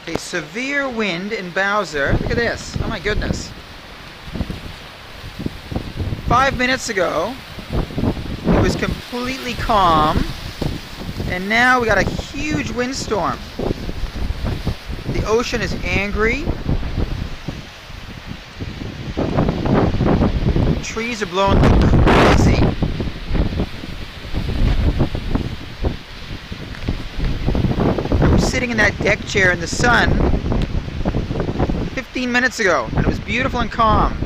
A severe wind in Bowser. Look at this. Oh my goodness. 5 minutes ago, it was completely calm. And now we got a huge windstorm. The ocean is angry. Trees are blowing like crazy. I was sitting in that deck chair in the sun 15 minutes ago, and it was beautiful and calm.